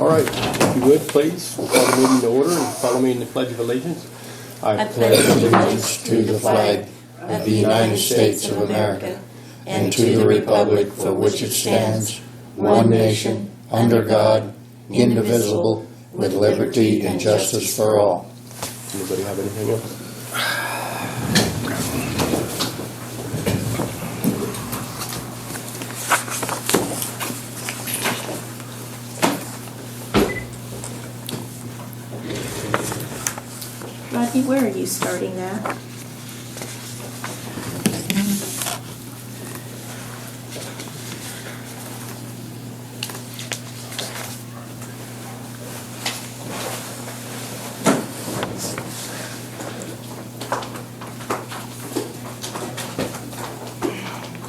All right, if you would, please, we'll call the meeting to order and follow me in the Pledge of Allegiance. I pledge allegiance to the flag of the United States of America and to the republic for which it stands, one nation, under God, indivisible, with liberty and justice for all. Anybody have anything else? Rodney, where are you starting that?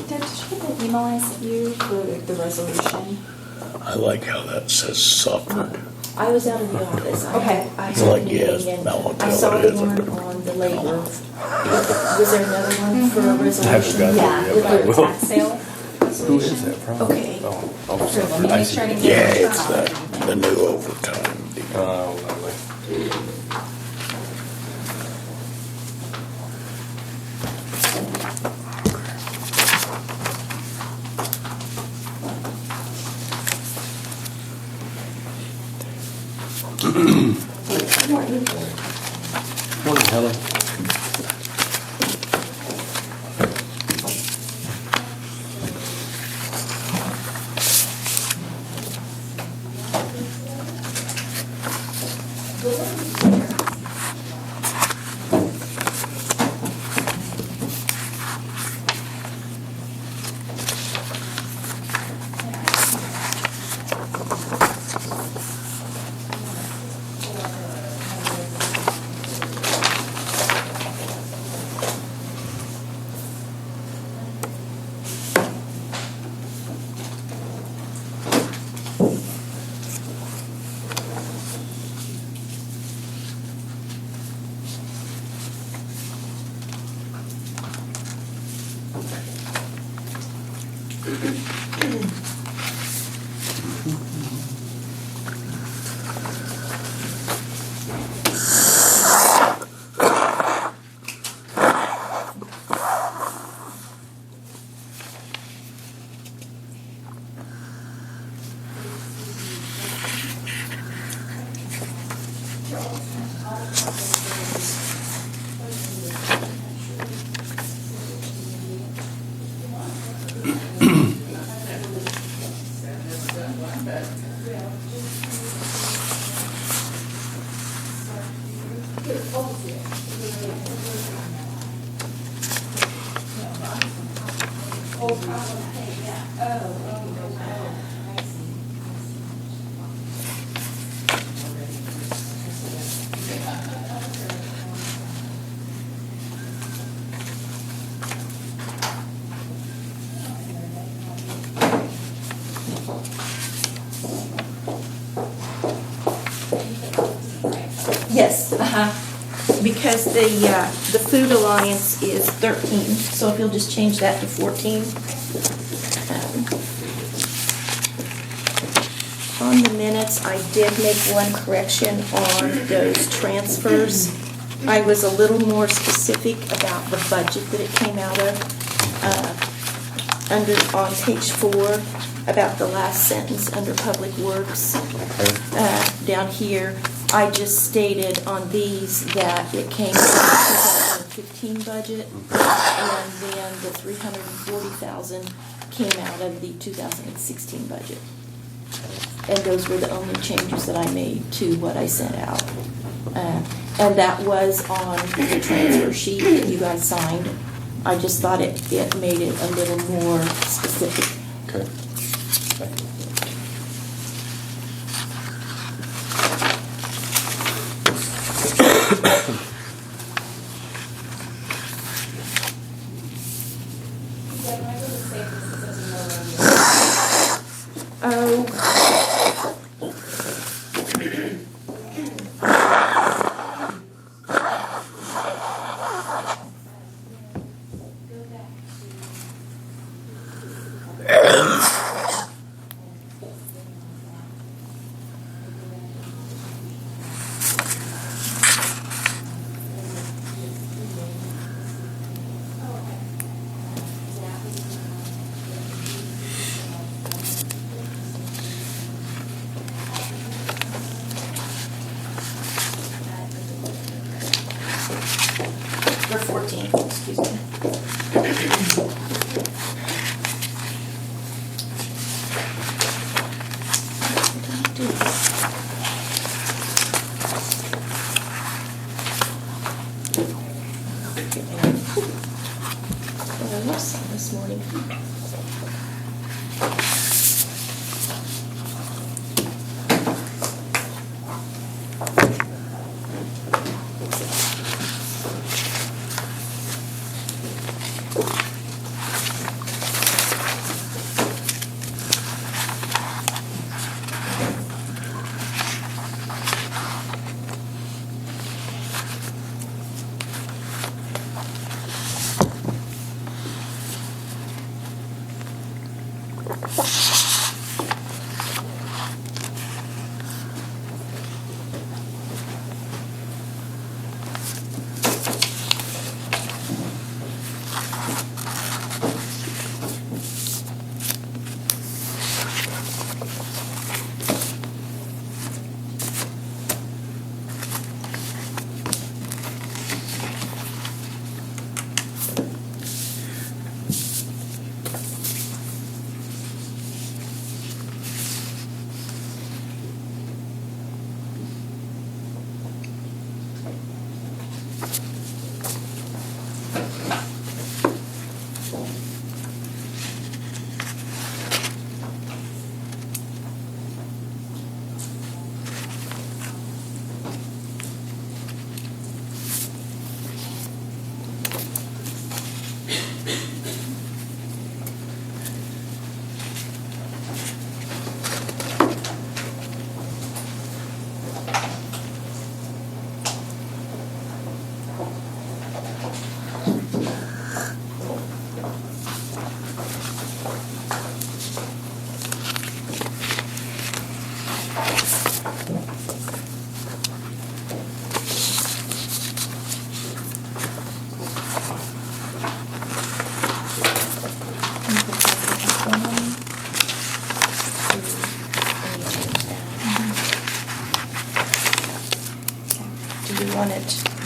Did you get the email I sent you for the resolution? I like how that says suffered. I was out of the office. Okay. I It's had like, a yes, meeting and now I'll I tell saw it the is. one on the labor. Was there another one for a resolution? haven't got Yeah, there with yet, the but I will. tax sale. Who is that from? Okay. Oh, Sure, let me I make see. sure I didn't Yeah, get it. it's the new overtime deal. Oh, lovely. Morning, Helen. Yes, because the Food Alliance is 13, so if you'll just change that to 14. On the minutes, I did make one correction on those transfers. I was a little more specific about the budget that it came out of. On page 4, about the last sentence under Public Works. Down here, I just stated on these that it came from the 2015 budget, and then the $340,000 came out of the 2016 budget. And those were the only changes that I made to what I sent out. And that was on the transfer sheet that you guys signed. I just thought it made it a little more specific. Okay. Thank you. 14th, excuse me. This morning.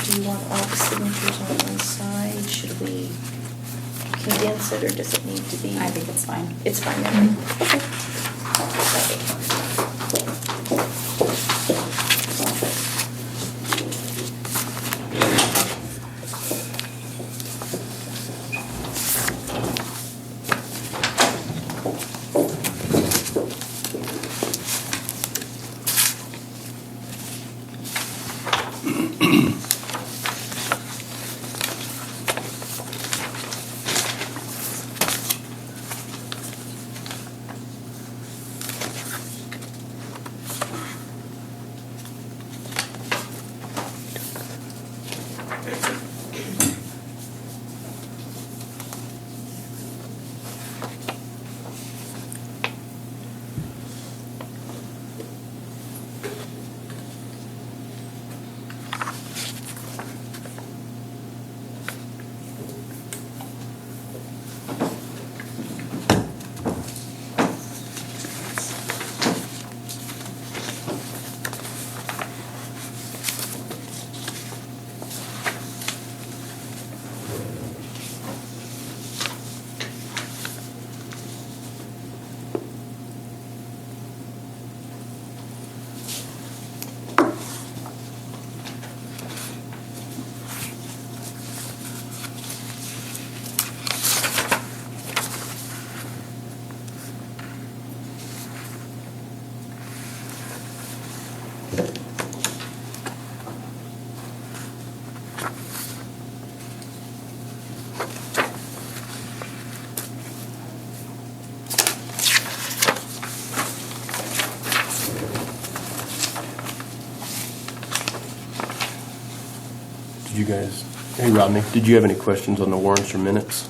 Do you want all the signatures on one side? Should we condense it, or does it need to be? I think it's fine. It's fine, then. Okay. You guys, hey Rodney, did you have any questions on the warrants or minutes?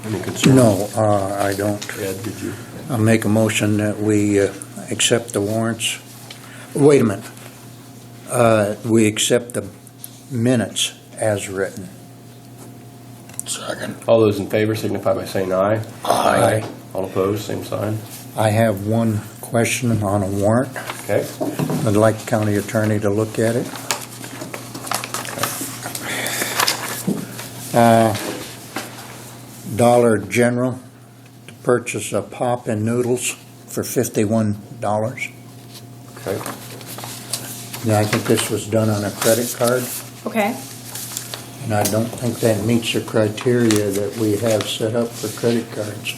Any concerns? No, I don't. Ed, did you? I'll make a motion that we accept the warrants. Wait a minute. We accept the minutes as written. Second. All those in favor signify by saying aye. Aye. All opposed, same sign. I have one question on a warrant. Okay. I'd like the county attorney to look at it. Dollar General to purchase a pop and noodles for $51. Okay. Yeah, I think this was done on a credit card, Okay. and I don't think that meets the criteria that we have set up for credit cards.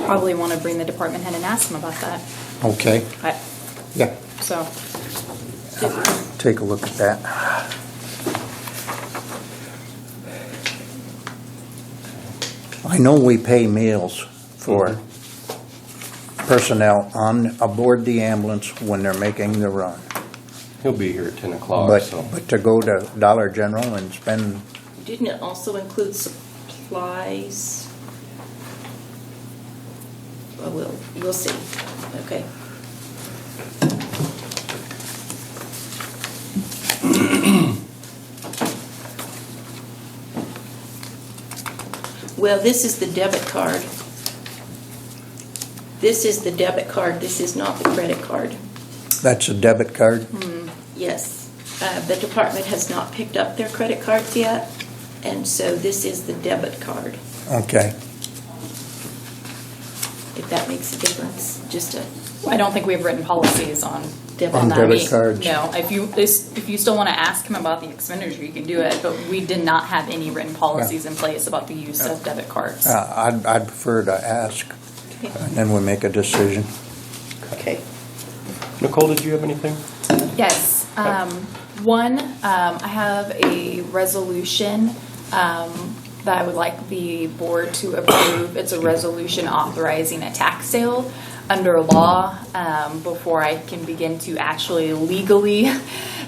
Probably want to bring the department head and ask them about that. Okay, yeah, So, take a look at that. I know we pay meals for personnel on aboard the ambulance when they're making the run. He'll be here at 10 o'clock, But, so. but to go to Dollar General and spend, Didn't it also include supplies? Well, we'll see. Okay. Well, this is the debit card. This is the debit card. This is not the credit card. that's a debit card? Yes. The department has not picked up their credit cards yet, and so this is the debit card, Okay, if that makes a difference. Just a, I don't think we have written policies on On that. debit cards. No, if you still want to ask him about the expenditure, you can do it, but we did not have any written policies in place about the use of debit cards. I'd prefer to ask, and then we make a decision. okay. Nicole, did you have anything? Yes. I have a resolution that I would like the board to approve. It's a resolution authorizing a tax sale under law. Before I can begin to actually legally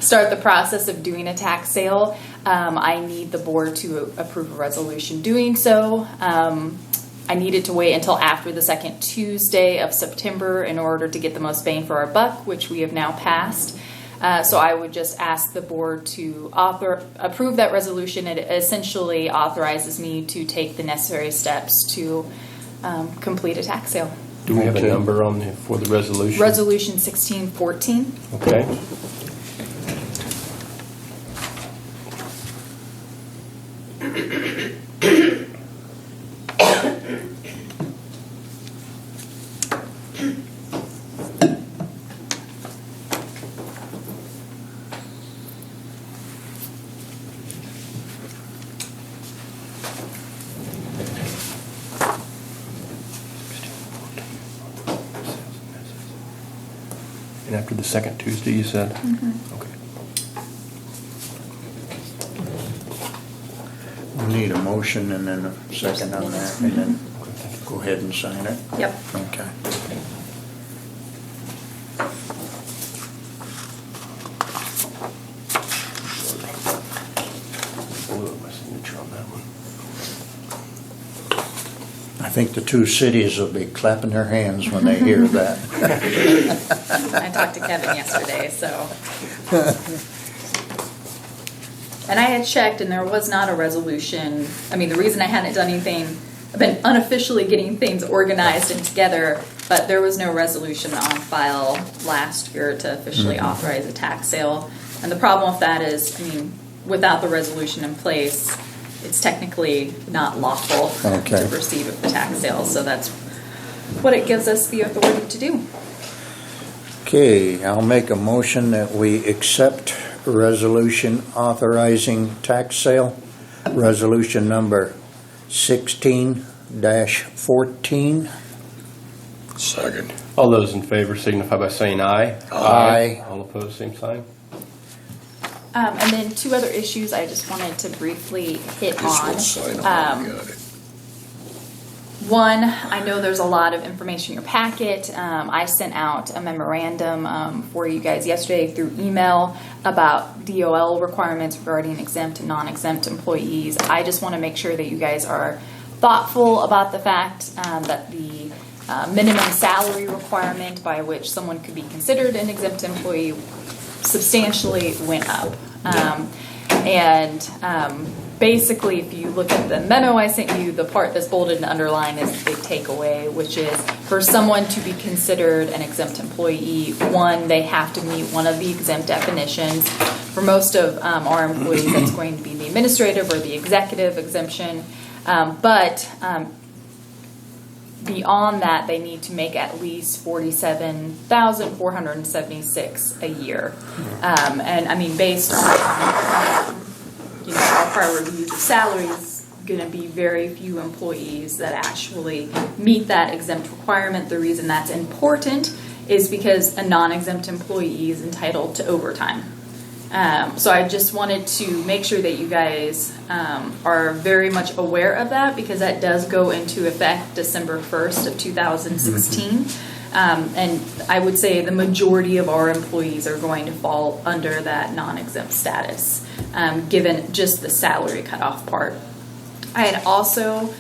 start the process of doing a tax sale, I need the board to approve a resolution doing so. I needed to wait until after the second Tuesday of September in order to get the most bang for our buck, which we have now passed. So I would just ask the board to approve that resolution. It essentially authorizes me to take the necessary steps to complete a tax sale. Do we have a Okay. number for the resolution? Resolution 1614. Okay. And after the second Tuesday, you said? Okay. We need a motion and then a second on that, and then go ahead and sign it. Yep. Okay. Blew up my signature on that one. I think the two cities will be clapping their hands when they hear that. I talked to Kevin yesterday, so. And I had checked, and there was not a resolution. I mean, the reason I hadn't done anything, I've been unofficially getting things organized and together, but there was no resolution on file last year to officially authorize a tax sale. And the problem with that is, I mean, without the resolution in place, it's technically not lawful Okay. to proceed with the tax sale. So that's what it gives us the authority to do. Okay, I'll make a motion that we accept a resolution authorizing tax sale, resolution number 16-14. Second. All those in favor signify by saying aye. Aye. All opposed, same sign. And then two other issues I just wanted to briefly hit Just on. one sign on it, got it. One, I know there's a lot of information in your packet. I sent out a memorandum for you guys yesterday through email about DOL requirements regarding exempt and non-exempt employees. I just want to make sure that you guys are thoughtful about the fact that the minimum salary requirement by which someone could be considered an exempt employee substantially went up. Basically, if you look at the memo I sent you, the part that's bolded and underlined is the big takeaway, which is for someone to be considered an exempt employee, one, they have to meet one of the exempt definitions. For most of our employees, that's going to be the administrative or the executive exemption. But beyond that, they need to make at least $47,476 a year. And I mean, based on our prior reviews of salaries, going to be very few employees that actually meet that exempt requirement. The reason that's important is because a non-exempt employee is entitled to overtime. So I just wanted to make sure that you guys are very much aware of that, because that does go into effect December 1st of 2016. And I would say the majority of our employees are going to fall under that non-exempt status, given just the salary cutoff part. I had also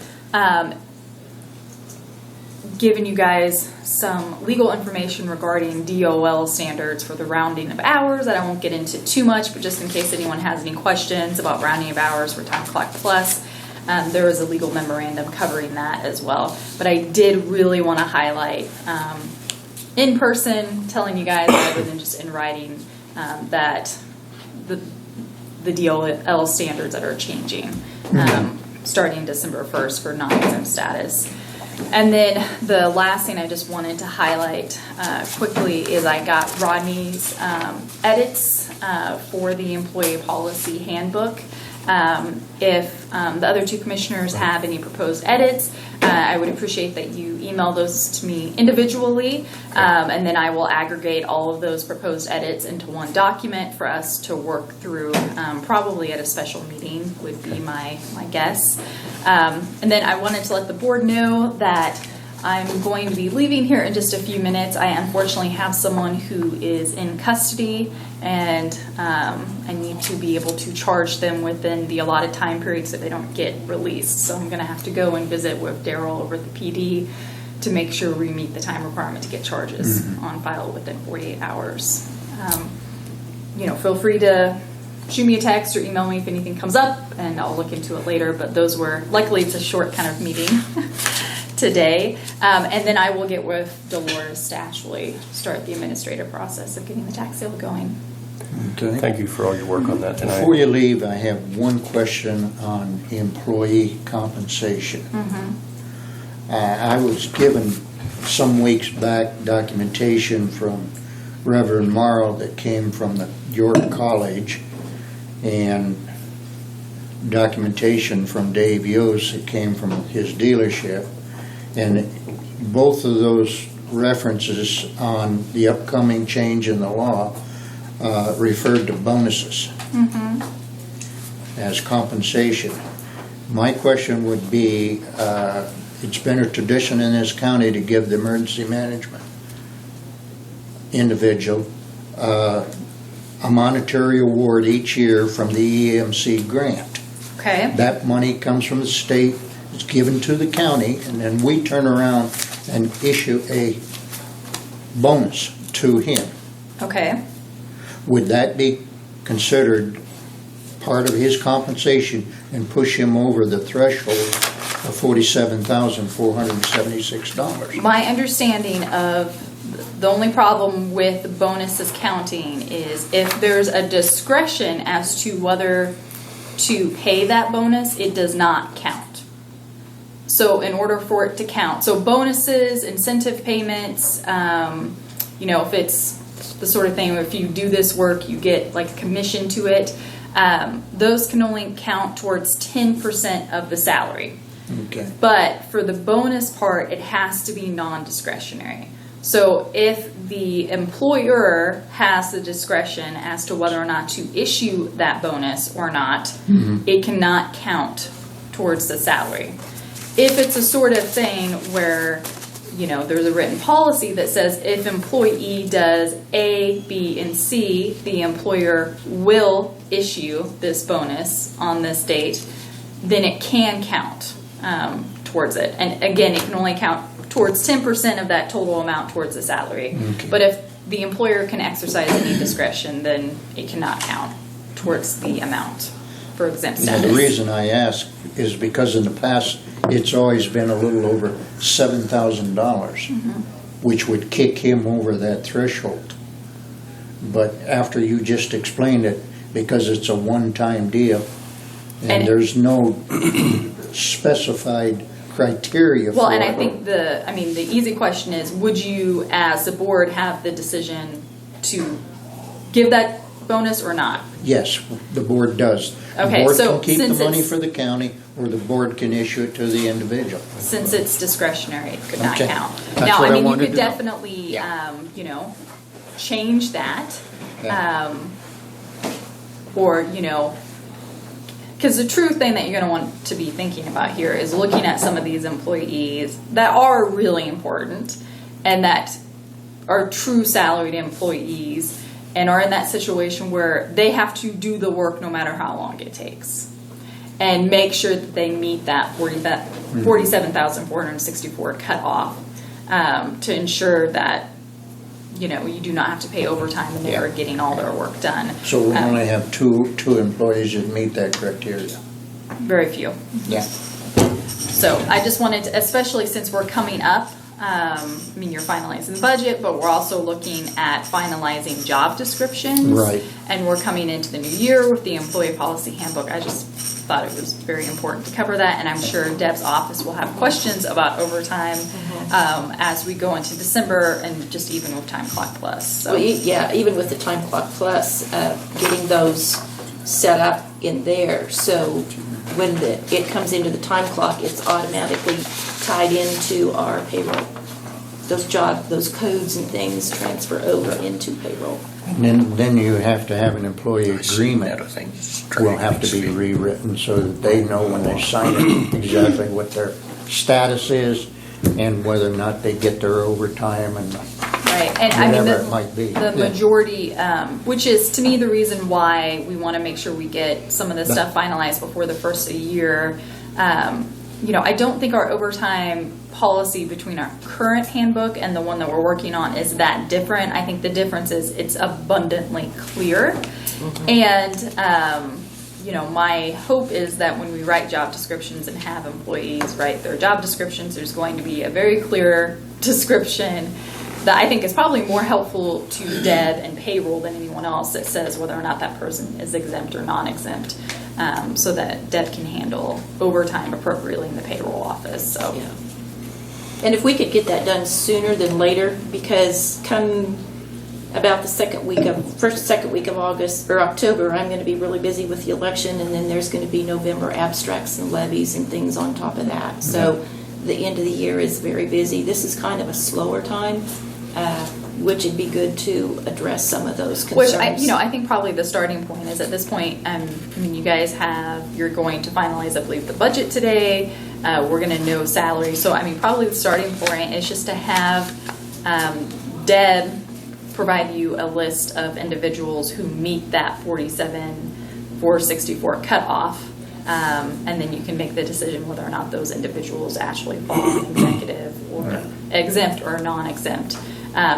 given you guys some legal information regarding DOL standards for the rounding of hours that I won't get into too much, but just in case anyone has any questions about rounding of hours for Time Clock Plus, there was a legal memorandum covering that as well. But I did really want to highlight in person, telling you guys rather than just in writing, that the DOL standards that are changing starting December 1st for non-exempt status. And then the last thing I just wanted to highlight quickly is I got Rodney's edits for the employee policy handbook. If the other two commissioners have any proposed edits, I would appreciate that you email those to me individually, and then I will aggregate all of those proposed edits into one document for us to work through, probably at a special meeting would be my guess. And then I wanted to let the board know that I'm going to be leaving here in just a few minutes. I unfortunately have someone who is in custody, and I need to be able to charge them within the allotted time period so they don't get released. So I'm going to have to go and visit with Daryl over at the PD to make sure we meet the time requirement to get charges on file within 48 hours. Feel free to shoot me a text or email me if anything comes up, and I'll look into it later. But those were likely, it's a short kind of meeting today. And then I will get with Dolores to actually start the administrative process of getting the tax sale going. Okay. Thank you for all your work on that tonight. Before you leave, I have one question on employee compensation. I was given some weeks back documentation from Reverend Morrow that came from the York College, and documentation from Dave Yost that came from his dealership, and both of those references on the upcoming change in the law referred to bonuses as compensation. My question would be, it's been a tradition in this county to give the emergency management individual a monetary award each year from the EMC grant. Okay. That money comes from the state, it's given to the county, and then we turn around and issue a bonus to him. Okay. Would that be considered part of his compensation and push him over the threshold of $47,476? My understanding of the only problem with bonuses counting is if there's a discretion as to whether to pay that bonus, it does not count. So in order for it to count, so bonuses, incentive payments, if it's the sort of thing where if you do this work, you get like a commission to it, those can only count towards 10% of the salary. Okay. But for the bonus part, it has to be non-discretionary. So if the employer has the discretion as to whether or not to issue that bonus or not, it cannot count towards the salary. If it's a sort of thing where, there's a written policy that says if employee does A, B, and C, the employer will issue this bonus on this date, then it can count towards it. And again, it can only count towards 10% of that total amount towards the salary. Okay. But if the employer can exercise any discretion, then it cannot count towards the amount for exempt Now, status. the reason I ask is because in the past, it's always been a little over $7,000, which would kick him over that threshold. But after you just explained it, because it's a one-time deal. And- And there's no specified criteria for it. Well, and I think the easy question is, would you, as the board, have the decision to give that bonus or not? Yes, the board does. Okay, The board so can keep the since money it's- for the county, or the board can issue it to the individual. Since it's discretionary, it could not Okay. count. That's Now, what I you wanted could to know. definitely, Yeah. change that. Yeah. Or, because the true thing that you're going to want to be thinking about here is looking at some of these employees that are really important and that are true salaried employees and are in that situation where they have to do the work no matter how long it takes. And make sure that they meet that 47,464 cutoff to ensure that you do not have to pay overtime and they are getting all their work done. So we only have two employees that meet that criteria. Very few. Yeah. So I just wanted to, especially since we're coming up, you're finalizing the budget, but we're also looking at finalizing job descriptions. Right. And we're coming into the new year with the employee policy handbook. I just thought it was very important to cover that, and I'm sure Deb's office will have questions about overtime as we go into December and just even with Time Clock Plus. So. Well, even with the Time Clock Plus, getting those set up in there, so when it comes into the time clock, it's automatically tied into our payroll. Those codes and things transfer over into payroll. And then you have to have an employee agreement. Will have to be rewritten so that they know when they sign it exactly what their status is and whether or not they get their overtime and Right, and whatever it might be. the majority, which is to me the reason why we want to make sure we get some of this stuff finalized before the first of the year. I don't think our overtime policy between our current handbook and the one that we're working on is that different. I think the difference is it's abundantly clear. And, my hope is that when we write job descriptions and have employees write their job descriptions, there's going to be a very clear description that I think is probably more helpful to Deb and payroll than anyone else that says whether or not that person is exempt or non-exempt, so that Deb can handle overtime appropriately in the payroll office. So, Yeah. And if we could get that done sooner than later, because come about the second week of August or October, I'm going to be really busy with the election, and then there's going to be November abstracts and levies and things on top of that. So the end of the year is very busy. This is kind of a slower time, which it'd be good to address some of those concerns. which I think probably the starting point is at this point. You guys you're going to finalize, I believe, the budget today. We're going to know salary. So probably the starting point is just to have Deb provide you a list of individuals who meet that 47,464 cutoff, and then you can make the decision whether or not those individuals actually fall executive or exempt or non-exempt,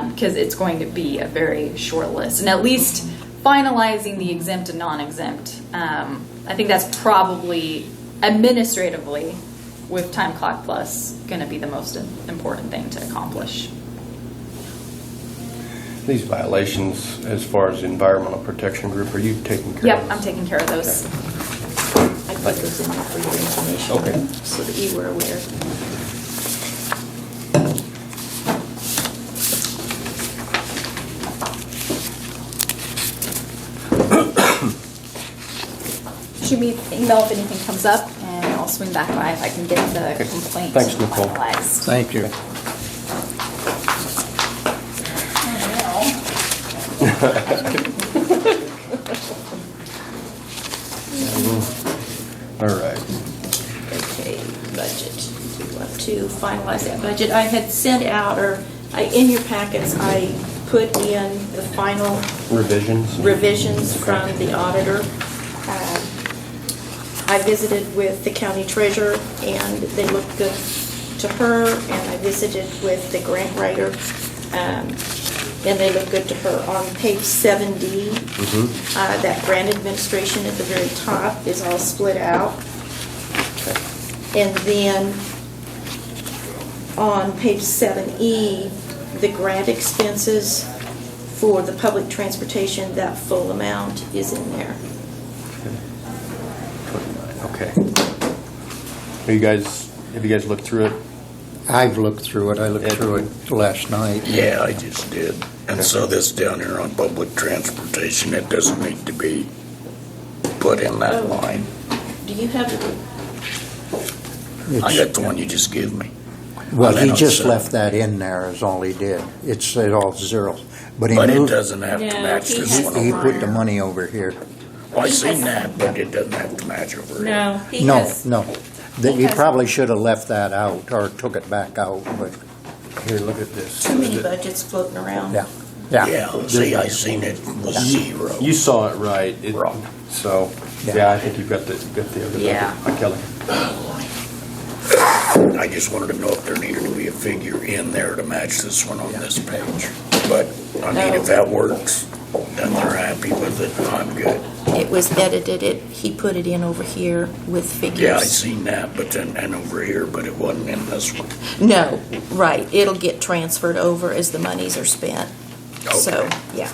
because it's going to be a very short list. And at least finalizing the exempt and non-exempt, I think that's probably administratively with Time Clock Plus going to be the most important thing to accomplish. These violations, as far as the Environmental Protection Group, are you taking care of? Yep, I'm taking care of those. I put those in there for your information, Okay. so that you were aware. Shoot me an email if anything comes up, and I'll swing back by if I can get the complaint Thanks, Nicole. finalized. Thank you. All right. Okay, budget. We want to finalize that budget. I had sent out, in your packets, I put in the final revisions from the auditor. I visited with the county treasurer, and they looked good to her, and I visited with the grant writer, and they look good to her. On page 7D, that grant administration at the very top is all split out. And then on page 7E, the grant expenses for the public transportation, that full amount is in there. 29, okay. Have you guys looked through it? I've looked through it. I looked through it last night. Yeah, I just did. And so this down here on public transportation, it doesn't need to be put in that Oh. line. Do you have, I got the one you just gave me. Well, I he know, just so- left that in there is all he did. It's all zeros. But he But it moved, doesn't have to No, match he this has one the he over put here. the money over here. Well, I seen that, but it doesn't have to match over here. no, he No, has, no. he You has- probably should have left that out or took it back out, but, Here, look at this. too many budgets floating around. yeah, yeah. Yeah, see, I seen it was zero. You saw it right. Wrong. So, Yeah. yeah, I think you've got the other. Yeah. Hi, Kelly. I just wanted to know if there needed to be a figure in there to match this one on this page. But, I mean, if that works, and they're happy with it, I'm good. It was edited, he put it in over here with figures. Yeah, I seen that, but then, and over here, but it wasn't in this one. No, right, it'll get transferred over as the monies are spent. So, Okay. yeah.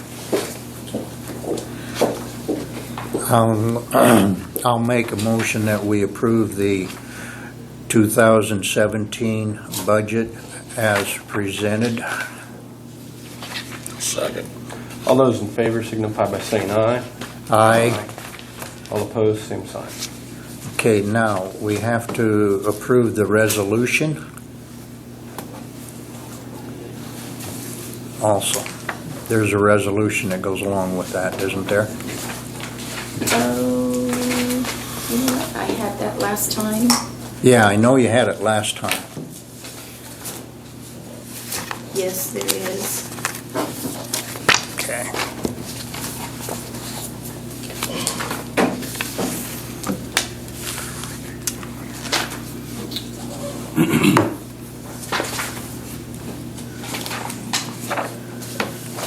I'll make a motion that we approve the 2017 budget as presented. Second. All those in favor signify by saying aye. Aye. All opposed, same sign. Okay, now, we have to approve the resolution. Also, there's a resolution that goes along with that, isn't there? Oh, you know what, I had that last time. Yeah, I know you had it last time. Yes, there is. Okay.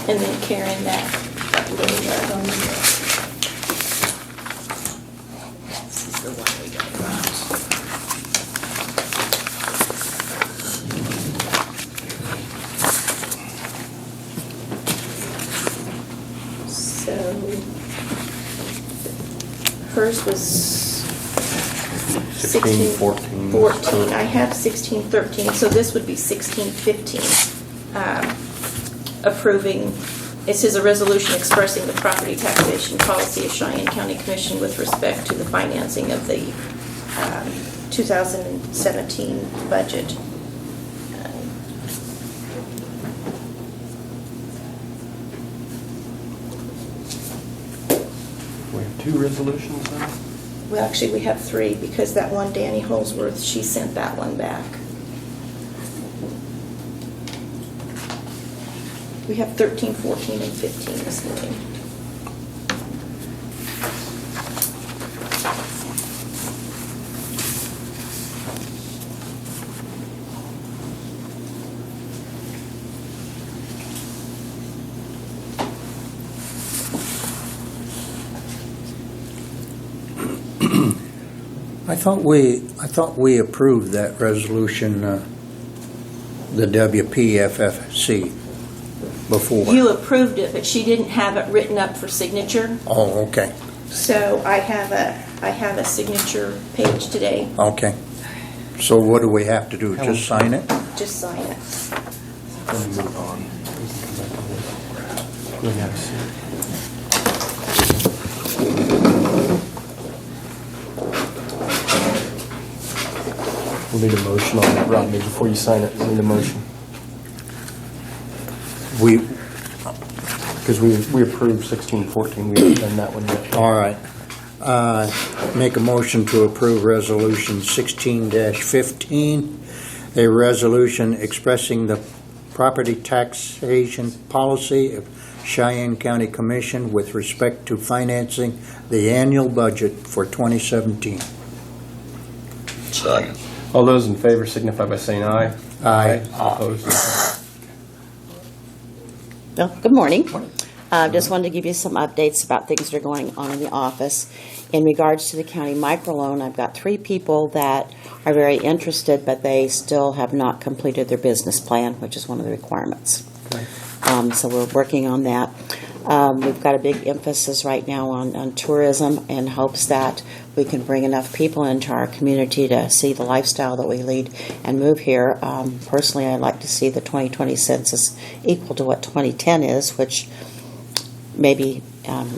And then Karen, that little one. This is the one we got from. So, hers was 16, 14. 14. I have 16, 13, so this would be 16, 15. Approving, it says a resolution expressing the property taxation policy of Cheyenne County Commission with respect to the financing of the 2017 budget. We have two resolutions then? Well, actually, we have three, because that one, Danny Holsworth, she sent that one back. We have 13, 14, and 15 this morning. I thought we approved that resolution, the WPFFC before. You approved it, but she didn't have it written up for signature. Oh, okay, So I have a signature page today. okay. So what do we have to do, just sign it? Just sign it. Then we move on. We can come back to this. We have to see it. We'll need a motion on that, Rodney, before you sign it. We need a motion. We, Because we approved 16, 14. We haven't done that one yet. all right. Make a motion to approve Resolution 16-15, a resolution expressing the property taxation policy of Cheyenne County Commission with respect to financing the annual budget for 2017. Second. All those in favor signify by saying aye. Aye. All opposed? Well, good morning. Just wanted to give you some updates about things that are going on in the office. In regards to the county microloan, I've got 3 people that are very interested, but they still have not completed their business plan, which is one of the requirements. So we're working on that. We've got a big emphasis right now on tourism in hopes that we can bring enough people into our community to see the lifestyle that we lead and move here. Personally, I'd like to see the 2020 census equal to what 2010 is, which maybe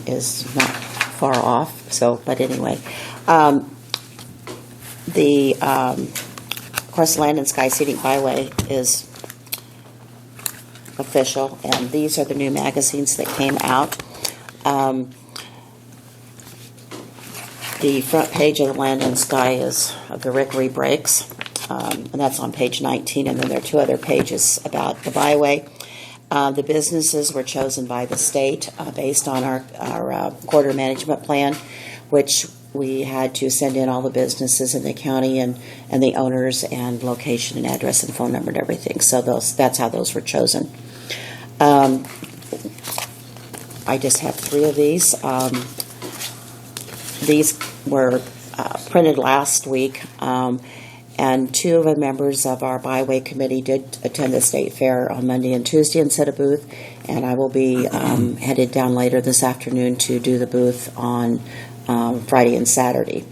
is not far off. So, but anyway, of course, Land and Sky Scenic Byway is official, and these are the new magazines that came out. The front page of the Land and Sky is of the Rickery Breaks, and that's on page 19, and then there are 2 other pages about the byway. The businesses were chosen by the state based on our quarter management plan, which we had to send in all the businesses in the county and the owners and location and address and phone number and everything. So that's how those were chosen. I just have 3 of these. These were printed last week, and 2 of the members of our byway committee did attend the state fair on Monday and Tuesday and set a booth, and I will be headed down later this afternoon to do the booth on Friday and Saturday.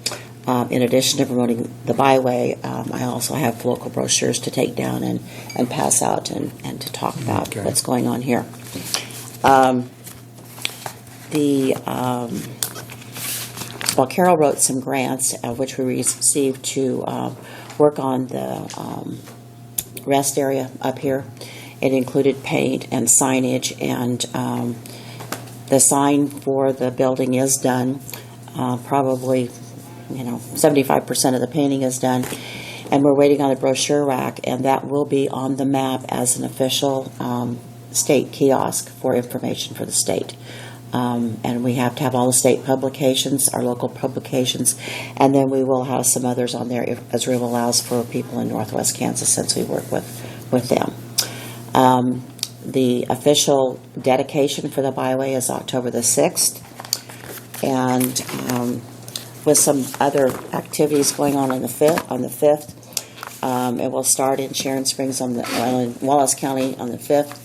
In addition to promoting the byway, I also have local brochures to take down and pass out and to talk about what's going on here. Well, Carol wrote some grants, which we received to work on the rest area up here. It included paint and signage, and the sign for the building is done. Probably 75% of the painting is done, and we're waiting on the brochure rack, and that will be on the map as an official state kiosk for information for the state. And we have to have all the state publications, our local publications, and then we will have some others on there as RIV allows for people in Northwest Kansas, since we work with them. The official dedication for the byway is October the 6th, and with some other activities going on the 5th. It will start in Sharon Springs in Wallace County on the 5th.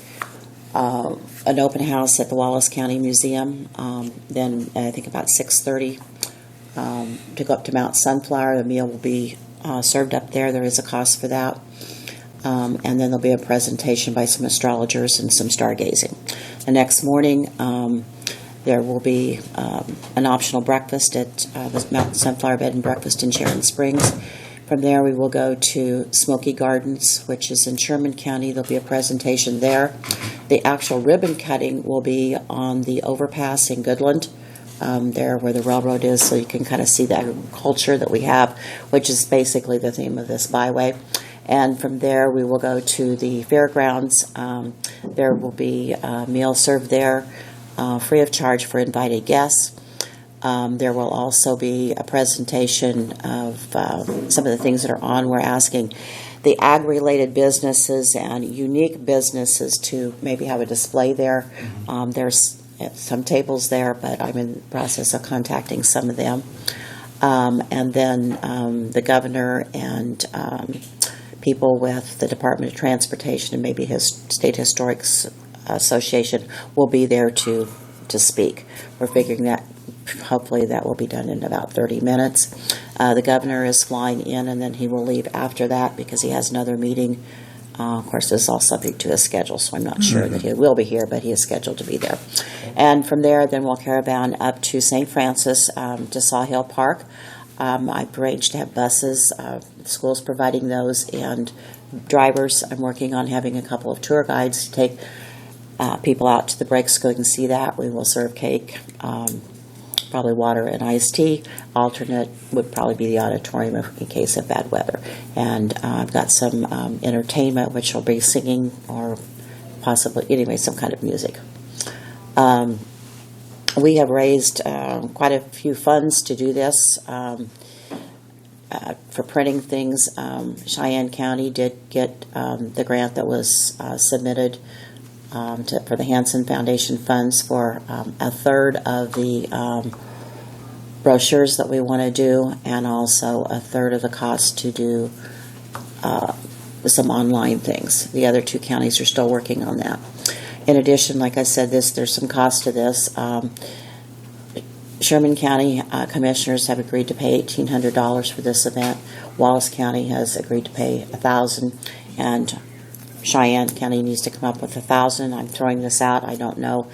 An open house at the Wallace County Museum. Then I think about 6:30 to go up to Mount Sunflower. The meal will be served up there. There is a cost for that. And then there'll be a presentation by some astrologers and some stargazing. The next morning, there will be an optional breakfast at the Mountain Sunflower Bed and Breakfast in Sharon Springs. From there, we will go to Smoky Gardens, which is in Sherman County. There'll be a presentation there. The actual ribbon cutting will be on the overpass in Goodland, there where the railroad is, so you can kind of see the agriculture that we have, which is basically the theme of this byway. And from there, we will go to the fairgrounds. There will be a meal served there, free of charge for invited guests. There will also be a presentation of some of the things that are on. We're asking the ag-related businesses and unique businesses to maybe have a display there. There's some tables there, but I'm in the process of contacting some of them. And then the governor and people with the Department of Transportation and maybe his State Historic Association will be there to speak. We're figuring that hopefully that will be done in about 30 minutes. The governor is flying in, and then he will leave after that because he has another meeting. Of course, this is all subject to his schedule, so I'm not sure that he will be here, but he is scheduled to be there. And from there, then we'll caravan up to St. Francis to Sawhill Park. I've arranged to have buses, the school's providing those, and drivers. I'm working on having a couple of tour guides to take people out to the breaks so they can see that. We will serve cake, probably water and iced tea. Alternate would probably be the auditorium in case of bad weather. And I've got some entertainment, which will be singing or possibly, anyway, some kind of music. We have raised quite a few funds to do this for printing things. Cheyenne County did get the grant that was submitted for the Hansen Foundation funds for a third of the brochures that we want to do, and also a third of the cost to do some online things. The other 2 counties are still working on that. In addition, like I said, there's some cost to this. Sherman County commissioners have agreed to pay $1,800 for this event. Wallace County has agreed to pay $1,000, and Cheyenne County needs to come up with $1,000. I'm throwing this out. I don't know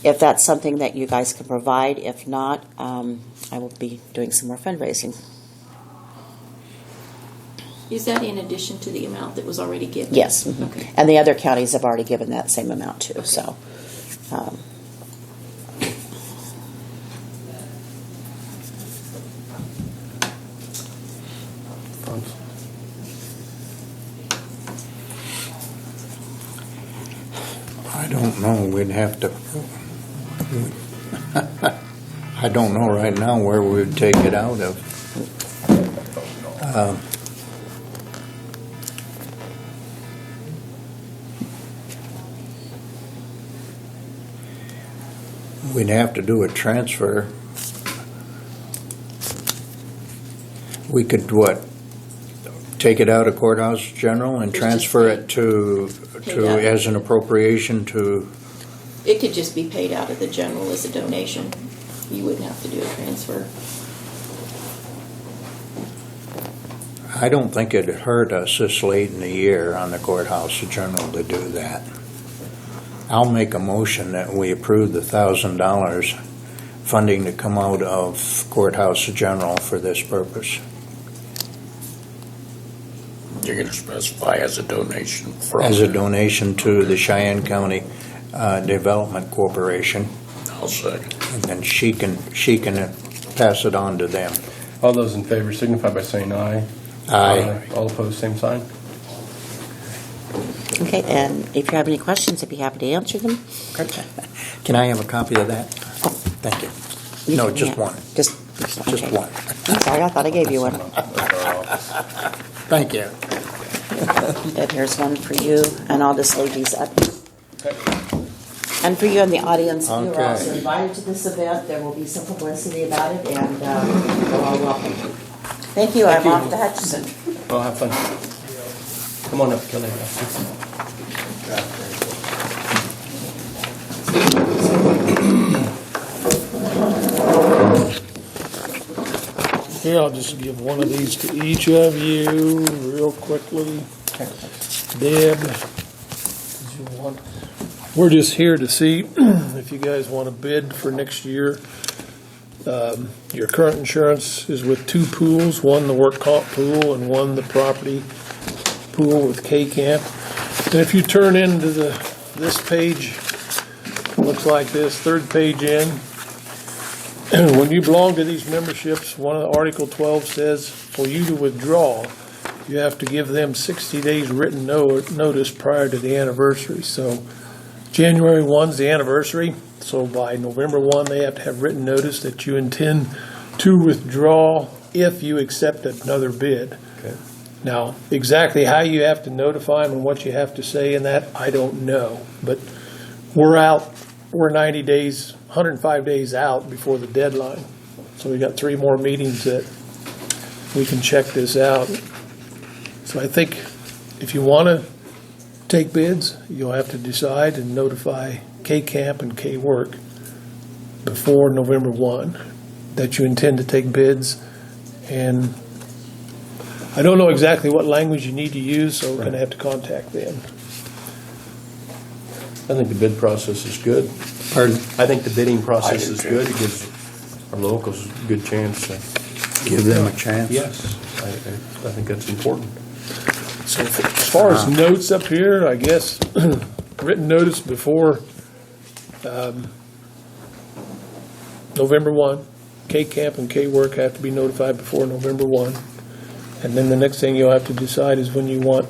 if that's something that you guys can provide. If not, I will be doing some more fundraising. Is that in addition to the amount that was already given? Yes. Mhm. Okay. And the other counties have already given that same amount too. Okay. So. I don't know, we'd have to, I don't know right now where we'd take it out of. We'd have to do a transfer. We could, take it out of courthouse general and It's transfer just it to, paid out. as an appropriation to, It could just be paid out of the general as a donation. You wouldn't have to do a transfer. I don't think it'd hurt us this late in the year on the courthouse general to do that. I'll make a motion that we approve the $1,000 funding to come out of courthouse general for this purpose. You're gonna specify as a donation from. As a donation to the Cheyenne County Development Corporation, I'll second. and then she can pass it on to them. All those in favor signify by saying aye. Aye. All opposed, same sign. Okay, and if you have any questions, I'd be happy to answer them. Can I have a copy of that? Oh, thank you. You No, can- just yeah, one. Just Just okay. one. I'm sorry, I thought I gave you one. Thank you. And here's one for you, and I'll just leave these up. And for you in the audience, you are Okay. also invited to this event. There will be some publicity about it, and you're all welcome. Thank you. I'm you. off to Hutchinson. Well, have fun. Come on up, Kelly. Here, I'll just give one of these to each of you real quickly. Deb, did you want? We're just here to see if you guys want to bid for next year. Your current insurance is with two pools, one the work comp pool and one the property pool with K-Camp. And if you turn into this page, looks like this, third page in, when you belong to these memberships, one of the Article 12 says, for you to withdraw, you have to give them 60 days written notice prior to the anniversary. So January 1's the anniversary, so by November 1, they have to have written notice that you intend to withdraw if you accept another bid. Okay. Now, exactly how you have to notify them and what you have to say in that, I don't know. But we're 90 days, 105 days out before the deadline. So we got 3 more meetings that we can check this out. So I think if you want to take bids, you'll have to decide and notify K-Camp and K-Work before November 1 that you intend to take bids. And I don't know exactly what language you need to use, so we're going to have to contact them. I think the bid process is good. Pardon? I think the bidding process I do is too. good. It gives our locals a good chance to. Give them a chance? Yes, I think that's important. So as far as notes up here, I guess, written notice before November 1. K-Camp and K-Work have to be notified before November 1. And then the next thing you'll have to decide is when you want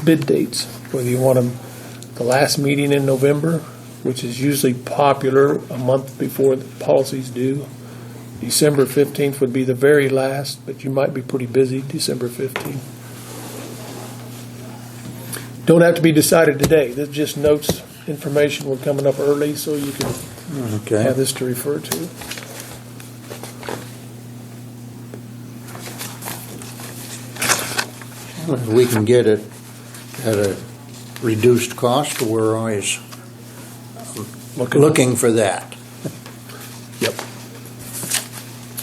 bid dates, whether you want them the last meeting in November, which is usually popular a month before the policies due. December 15th would be the very last, but you might be pretty busy December 15th. Don't have to be decided today. This is just notes, information. We're coming up early, so you can Okay. have this to refer to. If we can get it at a reduced cost, we're always looking for that. Yep.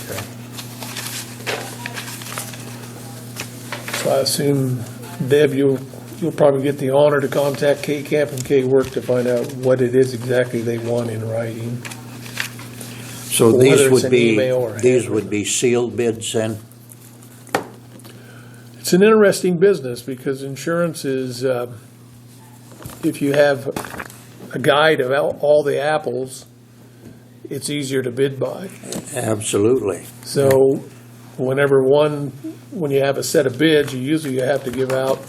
Okay. So I assume, Deb, you'll probably get the honor to contact K-Camp and K-Work to find out what it is exactly they want in writing. So Whether these it's would an be, email or these handwritten. would be sealed bids then? It's an interesting business because insurance is, if you have a guide of all the apples, it's easier to bid by. Absolutely. So when you have a set of bids, you have to give out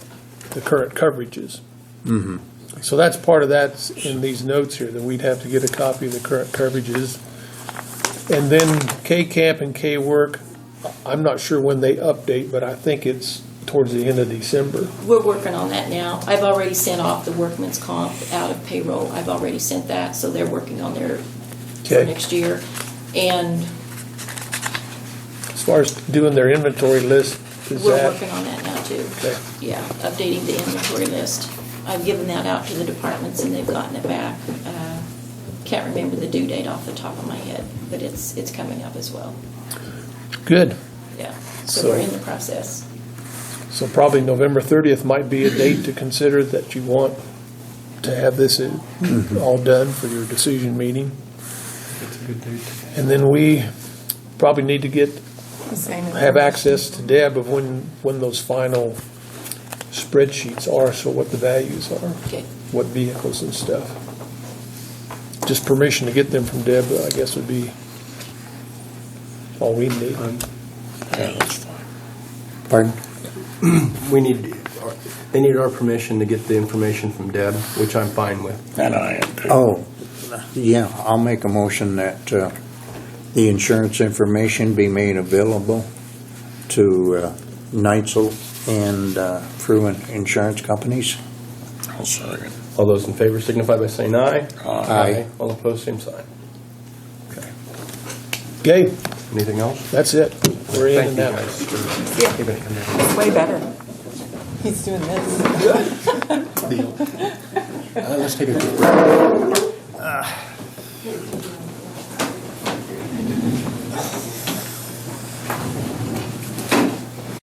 the current coverages. Mm-hmm. So that's part of that in these notes here, that we'd have to get a copy of the current coverages. And then K-Camp and K-Work, I'm not sure when they update, but I think it's towards the end of December. We're working on that now. I've already sent off the workman's comp out of payroll. I've already sent that, so they're working on their for Okay. next year. And As far as doing their inventory list, is we're that? working on that now too. Okay. Yeah, updating the inventory list. I've given that out to the departments and they've gotten it back. Can't remember the due date off the top of my head, but it's coming up as well. Good. Yeah, So- so we're in the process. So probably November 30th might be a date to consider that you want to have this all done for your decision meeting. That's a good date. And then we probably need to have access to Deb of when those final spreadsheets are, so what the values are, Okay. what vehicles and stuff. Just permission to get them from Deb, I guess, would be all we need. Yeah, that's fine. Pardon? They need our permission to get the information from Deb, which I'm fine with. And I am too. Oh, yeah, I'll make a motion that the insurance information be made available to Neitzel and Fruin Insurance Companies. I'll second. All those in favor signify by saying aye. Aye. All opposed, same sign. Okay. Okay, Anything else? that's it. We're in Thank and you out. guys for giving it to me. It's way better. He's doing this. Let's take a quick break.